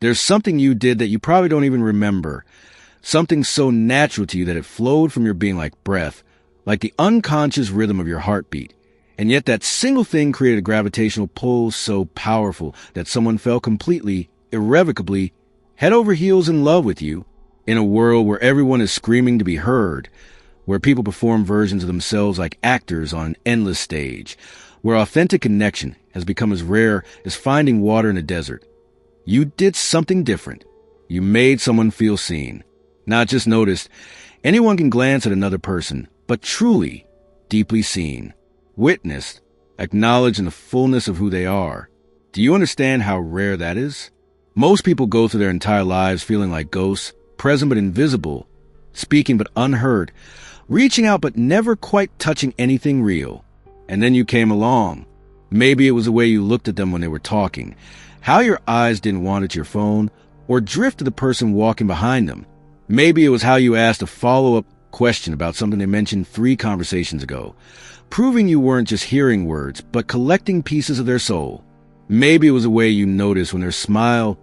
There's something you did that you probably don't even remember. Something so natural to you that it flowed from your being like breath, like the unconscious rhythm of your heartbeat. And yet that single thing created a gravitational pull so powerful that someone fell completely, irrevocably, head over heels in love with you. In a world where everyone is screaming to be heard, where people perform versions of themselves like actors on an endless stage, where authentic connection has become as rare as finding water in a desert. You did something different. You made someone feel seen. Not just noticed. Anyone can glance at another person, but truly, deeply seen, witnessed, acknowledged in the fullness of who they are. Do you understand how rare that is? Most people go through their entire lives feeling like ghosts, present but invisible, speaking but unheard, reaching out but never quite touching anything real. And then you came along. Maybe it was the way you looked at them when they were talking, how your eyes didn't wander to your phone, or drift to the person walking behind them. Maybe it was how you asked a follow-up question about something they mentioned 3 conversations ago, proving you weren't just hearing words, but collecting pieces of their soul. Maybe it was the way you noticed when their smile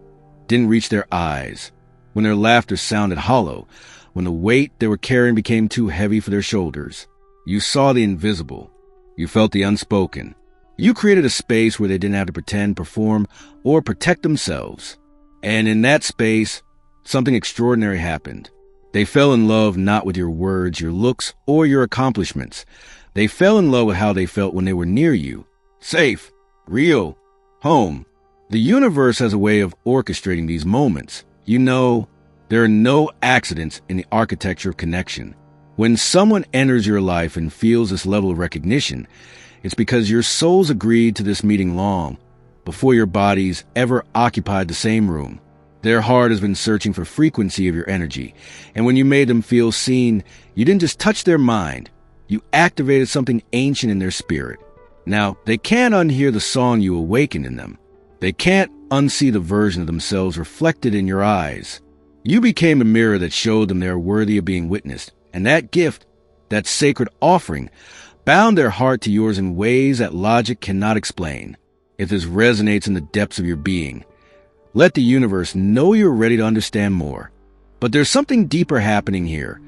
didn't reach their eyes, when their laughter sounded hollow, when the weight they were carrying became too heavy for their shoulders. You saw the invisible. You felt the unspoken. You created a space where they didn't have to pretend, perform, or protect themselves. And in that space, something extraordinary happened. They fell in love not with your words, your looks, or your accomplishments. They fell in love with how they felt when they were near you. Safe, real, home. The universe has a way of orchestrating these moments. You know, there are no accidents in the architecture of connection. When someone enters your life and feels this level of recognition, it's because your souls agreed to this meeting long before your bodies ever occupied the same room. Their heart has been searching for frequency of your energy, and when you made them feel seen, you didn't just touch their mind, you activated something ancient in their spirit. Now, they can't unhear the song you awakened in them. They can't unsee the version of themselves reflected in your eyes. You became a mirror that showed them they are worthy of being witnessed, and that gift, that sacred offering, bound their heart to yours in ways that logic cannot explain. If this resonates in the depths of your being, let the universe know you're ready to understand more. But there's something deeper happening here,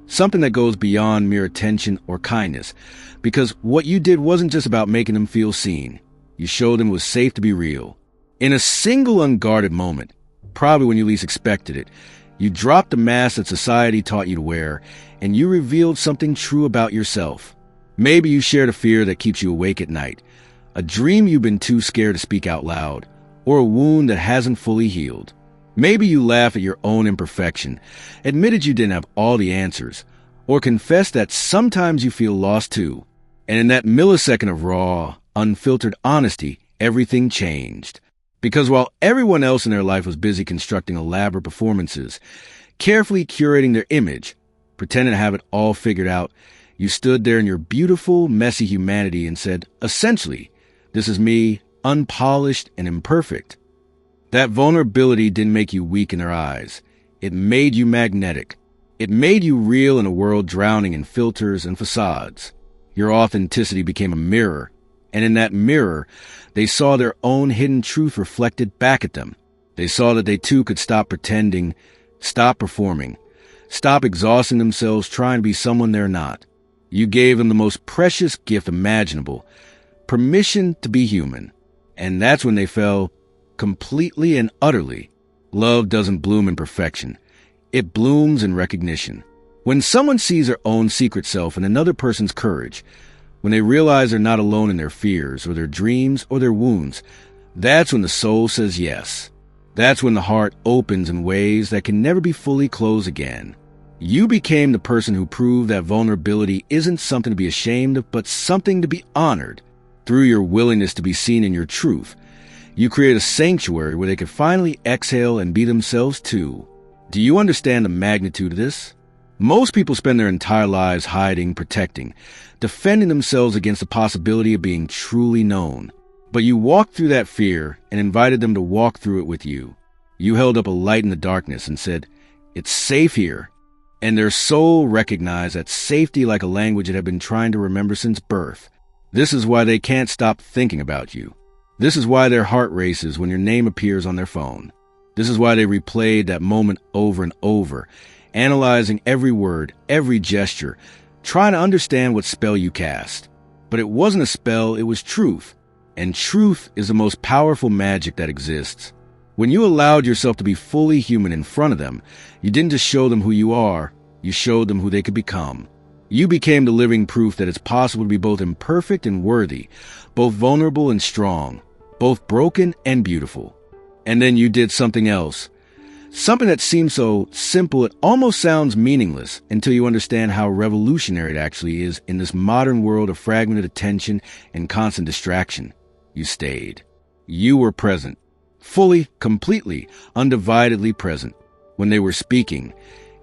something that goes beyond mere attention or kindness, because what you did wasn't just about making them feel seen. You showed them it was safe to be real. In a single unguarded moment, probably when you least expected it, you dropped the mask that society taught you to wear, and you revealed something true about yourself. Maybe you shared a fear that keeps you awake at night, a dream you've been too scared to speak out loud, or a wound that hasn't fully healed. Maybe you laugh at your own imperfection, admitted you didn't have all the answers, or confessed that sometimes you feel lost too. And in that millisecond of raw, unfiltered honesty, everything changed. Because while everyone else in their life was busy constructing elaborate performances, carefully curating their image, pretending to have it all figured out, you stood there in your beautiful, messy humanity and said, essentially, this is me, unpolished and imperfect. That vulnerability didn't make you weak in their eyes. It made you magnetic. It made you real in a world drowning in filters and facades. Your authenticity became a mirror, and in that mirror, they saw their own hidden truth reflected back at them. They saw that they too could stop pretending, stop performing, stop exhausting themselves trying to be someone they're not. You gave them the most precious gift imaginable, permission to be human. And that's when they fell completely and utterly. Love doesn't bloom in perfection. It blooms in recognition. When someone sees their own secret self in another person's courage, when they realize they're not alone in their fears or their dreams or their wounds, that's when the soul says yes. That's when the heart opens in ways that can never be fully closed again. You became the person who proved that vulnerability isn't something to be ashamed of, but something to be honored. Through your willingness to be seen in your truth, you create a sanctuary where they could finally exhale and be themselves too. Do you understand the magnitude of this? Most people spend their entire lives hiding, protecting, defending themselves against the possibility of being truly known. But you walked through that fear and invited them to walk through it with you. You held up a light in the darkness and said, "It's safe here." And their soul recognized that safety like a language it had been trying to remember since birth. This is why they can't stop thinking about you. This is why their heart races when your name appears on their phone. This is why they replayed that moment over and over, analyzing every word, every gesture, trying to understand what spell you cast. But it wasn't a spell, it was truth. And truth is the most powerful magic that exists. When you allowed yourself to be fully human in front of them, you didn't just show them who you are, you showed them who they could become. You became the living proof that it's possible to be both imperfect and worthy, both vulnerable and strong, both broken and beautiful. And then you did something else. Something that seems so simple it almost sounds meaningless until you understand how revolutionary it actually is in this modern world of fragmented attention and constant distraction. You stayed. You were present. Fully, completely, undividedly present. When they were speaking,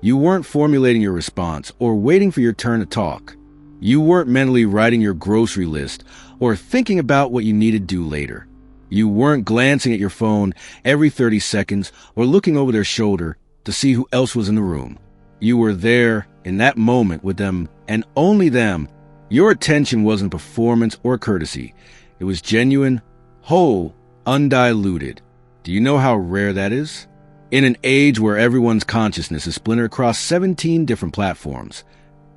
you weren't formulating your response or waiting for your turn to talk. You weren't mentally writing your grocery list or thinking about what you needed to do later. You weren't glancing at your phone every 30 seconds or looking over their shoulder to see who else was in the room. You were there in that moment with them and only them. Your attention wasn't performance or courtesy. It was genuine, whole, undiluted. Do you know how rare that is? In an age where everyone's consciousness is splintered across 17 different platforms,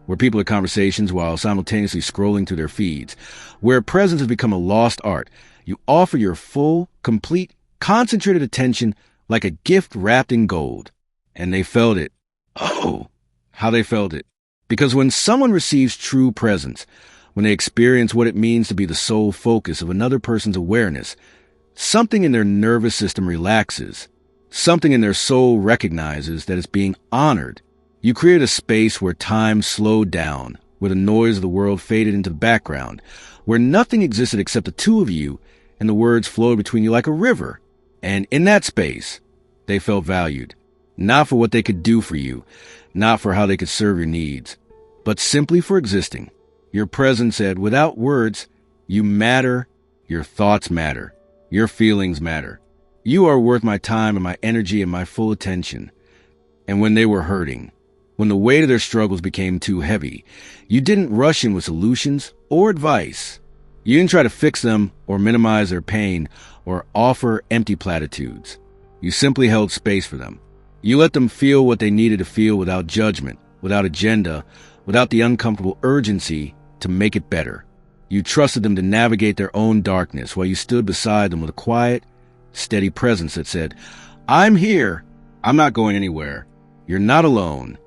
where people have conversations while simultaneously scrolling through their feeds, where presence has become a lost art, you offer your full, complete, concentrated attention like a gift wrapped in gold. And they felt it. Oh, how they felt it. Because when someone receives true presence, when they experience what it means to be the sole focus of another person's awareness, something in their nervous system relaxes. Something in their soul recognizes that it's being honored. You create a space where time slowed down, where the noise of the world faded into the background, where nothing existed except the two of you, and the words flowed between you like a river. And in that space, they felt valued. Not for what they could do for you, not for how they could serve your needs, but simply for existing. Your presence said, without words, you matter, your thoughts matter, your feelings matter. You are worth my time and my energy and my full attention. And when they were hurting, when the weight of their struggles became too heavy, you didn't rush in with solutions or advice. You didn't try to fix them or minimize their pain or offer empty platitudes. You simply held space for them. You let them feel what they needed to feel without judgment, without agenda, without the uncomfortable urgency to make it better. You trusted them to navigate their own darkness while you stood beside them with a quiet, steady presence that said, I'm here. I'm not going anywhere. You're not alone.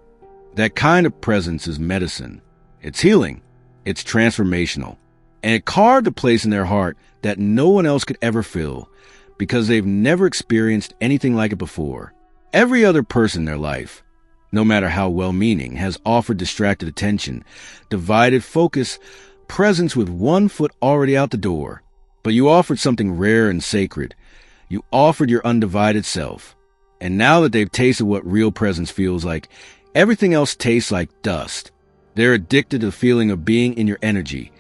That kind of presence is medicine. It's healing. It's transformational. And it carved a place in their heart that no one else could ever fill because they've never experienced anything like it before. Every other person in their life, no matter how well-meaning, has offered distracted attention, divided focus, presence with one foot already out the door. But you offered something rare and sacred. You offered your undivided self. And now that they've tasted what real presence feels like, everything else tastes like dust. They're addicted to the feeling of being in your energy,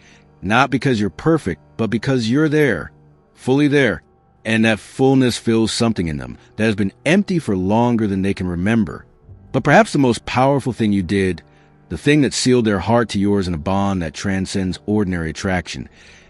not because you're perfect, but because you're there, fully there. And that fullness fills something in them that has been empty for longer than they can remember. But perhaps the most powerful thing you did, the thing that sealed their heart to yours in a bond that transcends ordinary attraction,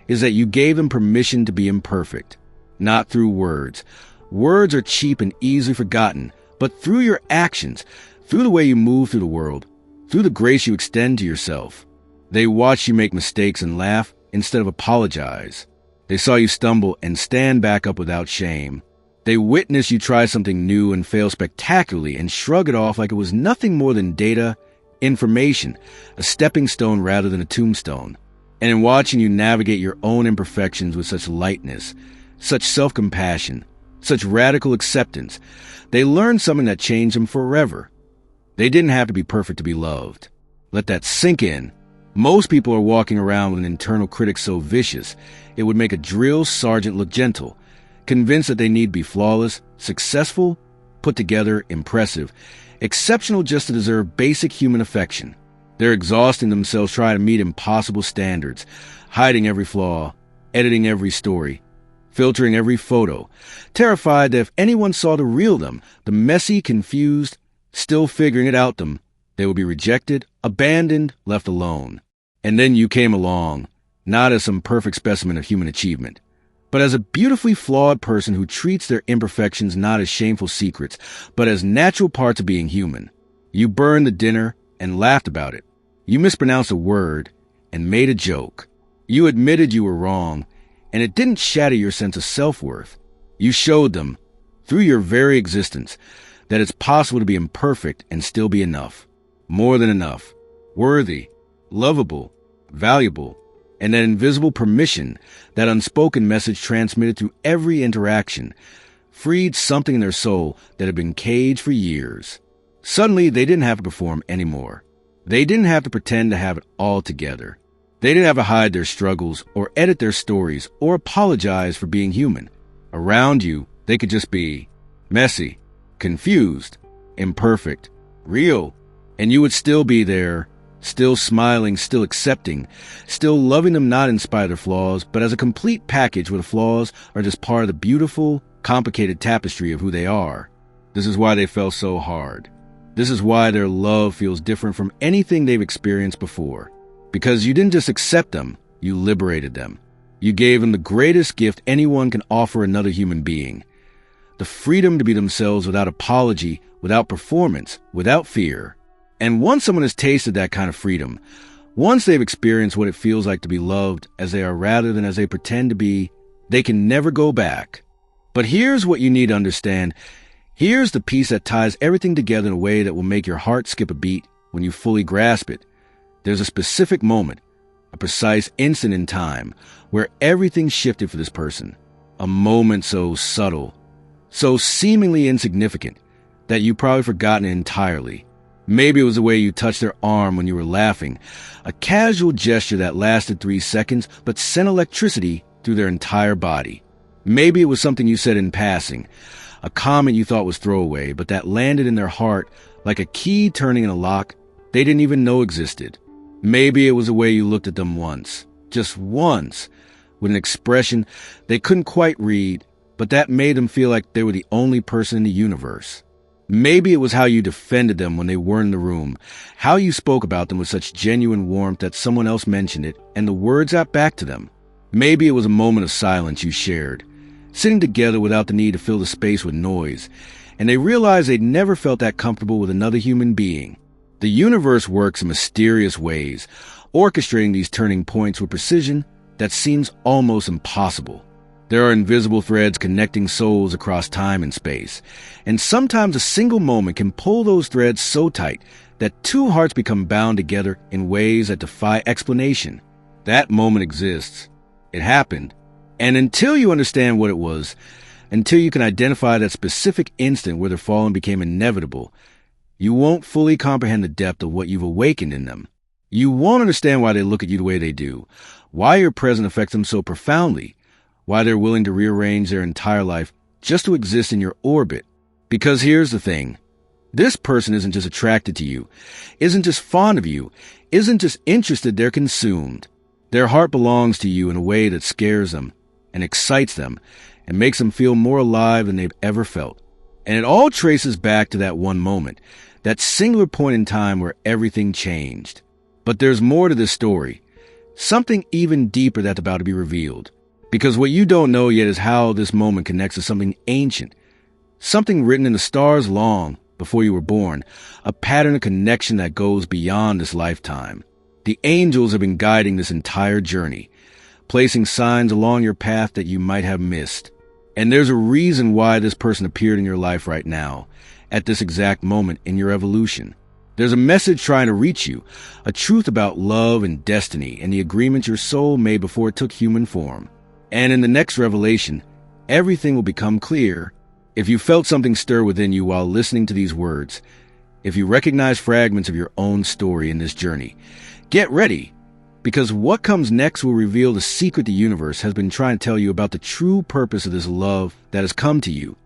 is that you gave them permission to be imperfect. Not through words. Words are cheap and easily forgotten, but through your actions, through the way you move through the world, through the grace you extend to yourself. They watched you make mistakes and laugh instead of apologize. They saw you stumble and stand back up without shame. They witnessed you try something new and fail spectacularly and shrug it off like it was nothing more than data, information, a stepping stone rather than a tombstone. And in watching you navigate your own imperfections with such lightness, such self-compassion, such radical acceptance, they learned something that changed them forever. They didn't have to be perfect to be loved. Let that sink in. Most people are walking around with an internal critic so vicious, it would make a drill sergeant look gentle, convinced that they need to be flawless, successful, put together, impressive, exceptional just to deserve basic human affection. They're exhausting themselves trying to meet impossible standards, hiding every flaw, editing every story, filtering every photo, terrified that if anyone saw the real them, the messy, confused, still figuring it out them, they would be rejected, abandoned, left alone. And then you came along, not as some perfect specimen of human achievement, but as a beautifully flawed person who treats their imperfections not as shameful secrets, but as natural parts of being human. You burned the dinner and laughed about it. You mispronounced a word and made a joke. You admitted you were wrong, and it didn't shatter your sense of self-worth. You showed them, through your very existence, that it's possible to be imperfect and still be enough. More than enough. Worthy. Lovable. Valuable. And that invisible permission, that unspoken message transmitted through every interaction, freed something in their soul that had been caged for years. Suddenly, they didn't have to perform anymore. They didn't have to pretend to have it all together. They didn't have to hide their struggles or edit their stories or apologize for being human. Around you, they could just be messy, confused, imperfect, real, and you would still be there, still smiling, still accepting, still loving them not in spite of their flaws, but as a complete package where the flaws are just part of the beautiful, complicated tapestry of who they are. This is why they fell so hard. This is why their love feels different from anything they've experienced before. Because you didn't just accept them, you liberated them. You gave them the greatest gift anyone can offer another human being. The freedom to be themselves without apology, without performance, without fear. And once someone has tasted that kind of freedom, once they've experienced what it feels like to be loved as they are rather than as they pretend to be, they can never go back. But here's what you need to understand. Here's the piece that ties everything together in a way that will make your heart skip a beat when you fully grasp it. There's a specific moment, a precise instant in time, where everything shifted for this person. A moment so subtle, so seemingly insignificant, that you've probably forgotten it entirely. Maybe it was the way you touched their arm when you were laughing, a casual gesture that lasted 3 seconds but sent electricity through their entire body. Maybe it was something you said in passing, a comment you thought was throwaway, but that landed in their heart like a key turning in a lock they didn't even know existed. Maybe it was the way you looked at them once, just once, with an expression they couldn't quite read, but that made them feel like they were the only person in the universe. Maybe it was how you defended them when they weren't in the room, how you spoke about them with such genuine warmth that someone else mentioned it and the words got back to them. Maybe it was a moment of silence you shared, sitting together without the need to fill the space with noise, and they realized they'd never felt that comfortable with another human being. The universe works in mysterious ways, orchestrating these turning points with precision that seems almost impossible. There are invisible threads connecting souls across time and space, and sometimes a single moment can pull those threads so tight that two hearts become bound together in ways that defy explanation. That moment exists. It happened. And until you understand what it was, until you can identify that specific instant where their falling became inevitable, you won't fully comprehend the depth of what you've awakened in them. You won't understand why they look at you the way they do, why your presence affects them so profoundly, why they're willing to rearrange their entire life just to exist in your orbit. Because here's the thing. This person isn't just attracted to you, isn't just fond of you, isn't just interested, they're consumed. Their heart belongs to you in a way that scares them and excites them and makes them feel more alive than they've ever felt. And it all traces back to that one moment, that singular point in time where everything changed. But there's more to this story, something even deeper that's about to be revealed. Because what you don't know yet is how this moment connects to something ancient, something written in the stars long before you were born, a pattern of connection that goes beyond this lifetime. The angels have been guiding this entire journey, placing signs along your path that you might have missed. And there's a reason why this person appeared in your life right now, at this exact moment in your evolution. There's a message trying to reach you, a truth about love and destiny and the agreements your soul made before it took human form. And in the next revelation, everything will become clear. If you felt something stir within you while listening to these words, if you recognize fragments of your own story in this journey, get ready, because what comes next will reveal the secret the universe has been trying to tell you about the true purpose of this love that has come to you.